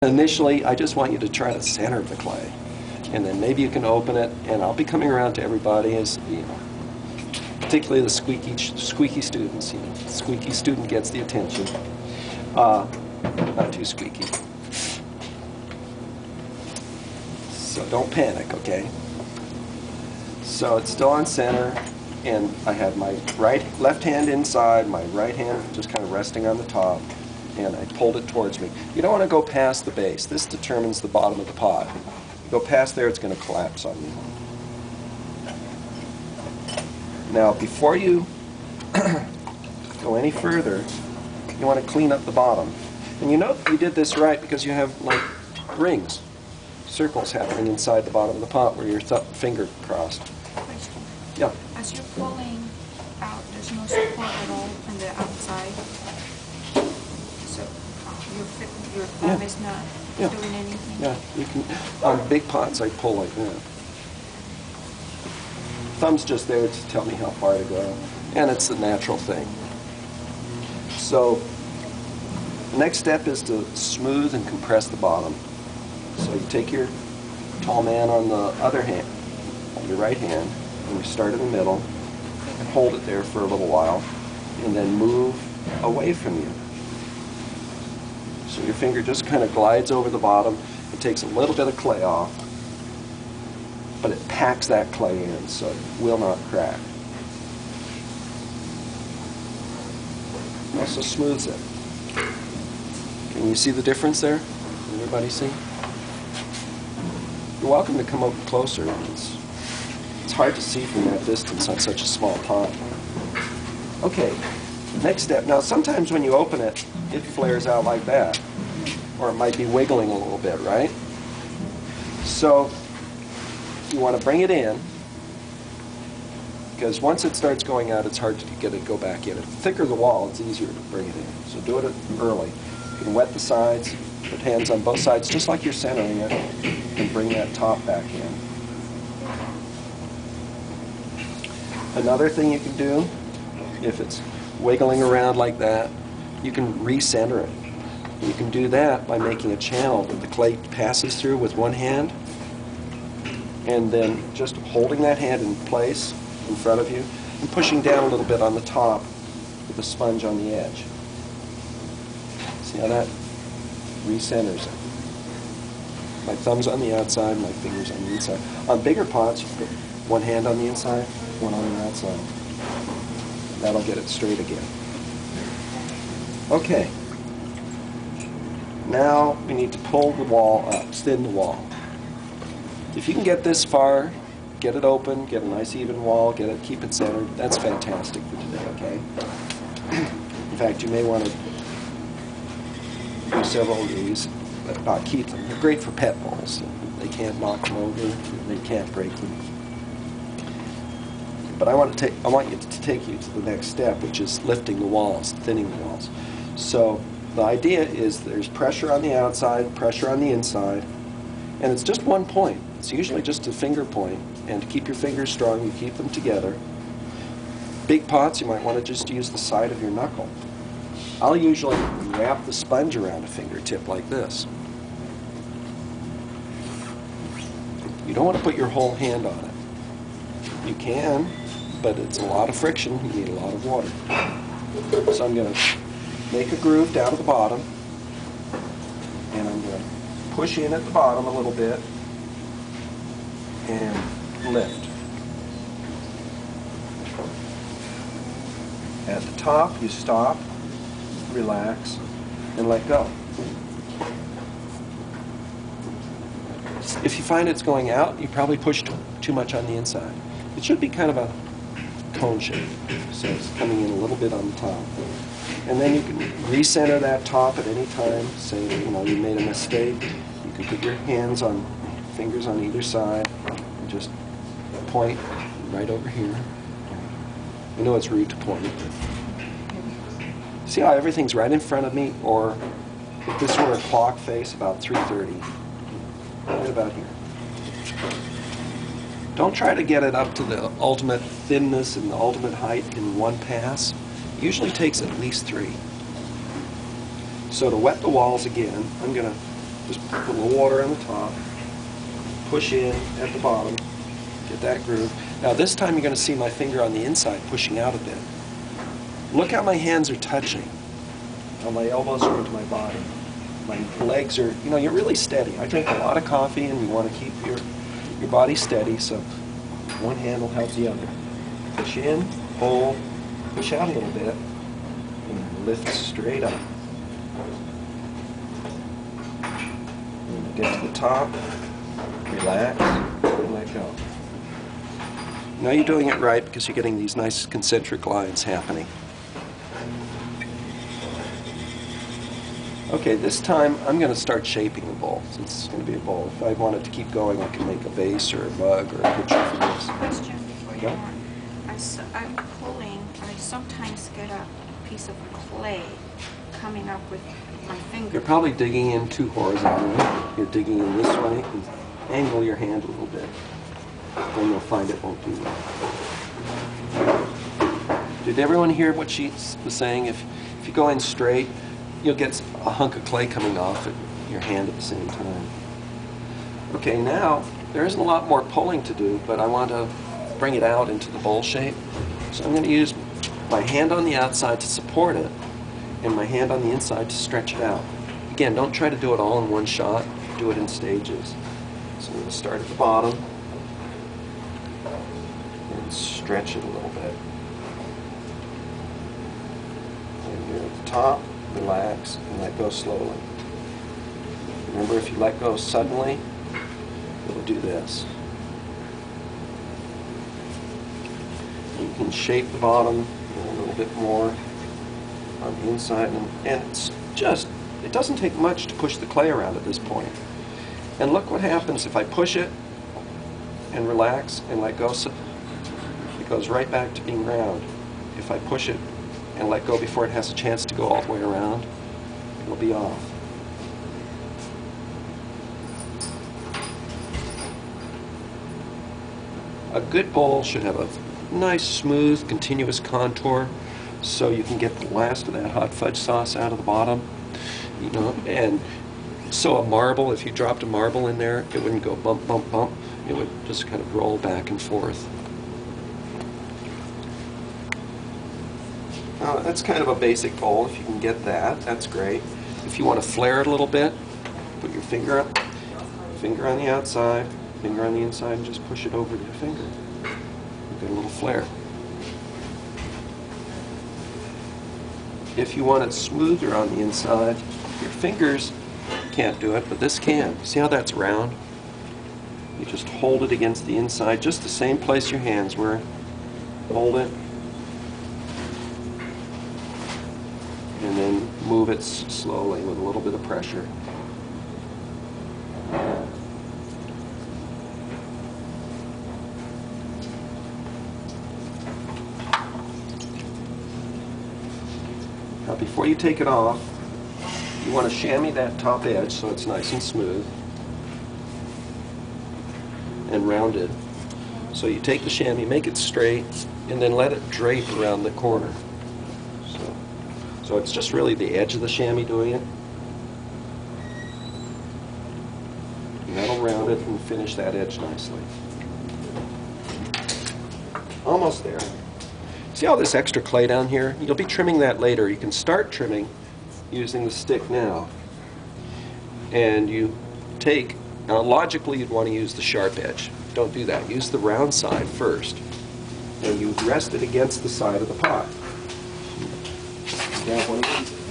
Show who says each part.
Speaker 1: Initially, I just want you to try to center the clay, and then maybe you can open it, and I'll be coming around to everybody, as you know, particularly the squeaky students. You know, the squeaky student gets the attention. Not too squeaky. So don't panic, okay? So it's still on center, and I have my left hand inside, my right hand just kind of resting on the top, and I pulled it towards me. You don't want to go past the base. This determines the bottom of the pot. You go past there, it's going to collapse on you. Now, before you go any further, you want to clean up the bottom. And you know you did this right because you have like rings, circles happening inside the bottom of the pot where your finger crossed.
Speaker 2: Question.
Speaker 1: Yeah.
Speaker 2: As you're pulling out, there's no support at all from the outside. So your thumb is not doing anything.
Speaker 1: Yeah, you can. On big pots, I pull like that. Thumb's just there to tell me how far to go, and it's a natural thing. So the next step is to smooth and compress the bottom. So you take your tall man on the other hand, your right hand, and you start in the middle and hold it there for a little while, and then move away from you. So your finger just kind of glides over the bottom. It takes a little bit of clay off, but it packs that clay in so it will not crack. It also smooths it. Can you see the difference there? Can everybody see? You're welcome to come up closer. It's hard to see from that distance on such a small pot. Okay, next step. Now sometimes when you open it, it flares out like that. Or it might be wiggling a little bit, right? So you want to bring it in, because once it starts going out, it's hard to get it to go back in. The thicker the wall, it's easier to bring it in. So do it early. You can wet the sides, put hands on both sides, just like you're centering it, and bring that top back in. Another thing you can do, if it's wiggling around like that, you can recenter it. You can do that by making a channel that the clay passes through with one hand, and then just holding that hand in place in front of you and pushing down a little bit on the top with a sponge on the edge. See how that recenters it? My thumb's on the outside, my fingers on the inside. On bigger pots, you put one hand on the inside, one on the outside. That'll get it straight again. Okay. Now we need to pull the wall up, thin the wall. If you can get this far, get it open, get a nice even wall, keep it centered, that's fantastic for today, okay? In fact, you may want to do several of these, but keep them. They're great for pet balls. They can't knock them over, they can't break them. But I want you to take you to the next step, which is lifting the walls, thinning the walls. So the idea is there's pressure on the outside, pressure on the inside, and it's just one point. It's usually just a finger point, and to keep your fingers strong, you keep them together. Big pots, you might want to just use the side of your knuckle. I'll usually wrap the sponge around a fingertip like this. You don't want to put your whole hand on it. You can, but it's a lot of friction. You need a lot of water. So I'm going to make a groove down at the bottom, and I'm going to push in at the bottom a little bit and lift. At the top, you stop, relax, and let go. If you find it's going out, you probably pushed too much on the inside. It should be kind of a cone shape, so it's coming in a little bit on the top. And then you can recenter that top at any time. Say, you made a mistake. You can put your hands on, fingers on either side, and just point right over here. I know it's rude to point. See how everything's right in front of me? Or if this were a clock face, about 3:30. Right about here. Don't try to get it up to the ultimate thinness and the ultimate height in one pass. It usually takes at least 3. So to wet the walls again, I'm going to Just put a little water on the top, push in at the bottom, get that groove. Now this time you're going to see my finger on the inside pushing out a bit. Look how my hands are touching. How my elbows are into my body. My legs are, you know, you're really steady. I drink a lot of coffee and you want to keep your body steady, so one hand will help the other. Push in, hold, push out a little bit, and lift straight up. And get to the top, relax, and let go. Now you're doing it right because you're getting these nice concentric lines happening. Okay, this time I'm going to start shaping the bowl, since it's going to be a bowl. If I wanted to keep going, I can make a vase or a mug or a picture for this.
Speaker 2: Question before you
Speaker 1: Yeah.
Speaker 2: go on. I'm pulling, I sometimes get a piece of clay coming up with my finger.
Speaker 1: You're probably digging in too horizontally. You're digging in this way, and angle your hand a little bit. Then you'll find it won't do well. Did everyone hear what she was saying? If you go in straight, you'll get a hunk of clay coming off at your hand at the same time. Okay, now there isn't a lot more pulling to do, but I want to bring it out into the bowl shape. So I'm going to use my hand on the outside to support it and my hand on the inside to stretch it out. Again, don't try to do it all in one shot. Do it in stages. So I'm going to start at the bottom and stretch it a little bit. And here at the top, relax and let go slowly. Remember, if you let go suddenly, it'll do this. You can shape the bottom a little bit more on the inside, and it's just, it doesn't take much to push the clay around at this point. And look what happens if I push it and relax and let go. So it goes right back to being round. If I push it and let go before it has a chance to go all the way around, it'll be off. A good bowl should have a nice, smooth, continuous contour so you can get the last of that hot fudge sauce out of the bottom. You know, and so a marble, if you dropped a marble in there, it wouldn't go bump, bump, bump. It would just kind of roll back and forth. That's kind of a basic bowl. If you can get that, that's great. If you want to flare it a little bit, put your finger up, finger on the outside, finger on the inside, and just push it over your finger. You get a little flare. If you want it smoother on the inside, your fingers can't do it, but this can. See how that's round? You just hold it against the inside, just the same place your hands were. Hold it. And then move it slowly with a little bit of pressure. Now before you take it off, you want to chamois that top edge so it's nice and smooth and rounded. So you take the chamois, make it straight, and then let it drape around the corner. So it's just really the edge of the chamois doing it. And that'll round it and finish that edge nicely. Almost there. See all this extra clay down here? You'll be trimming that later. You can start trimming using the stick now. And you take, now logically you'd want to use the sharp edge. Don't do that. Use the round side first. And you rest it against the side of the pot. Grab one of these.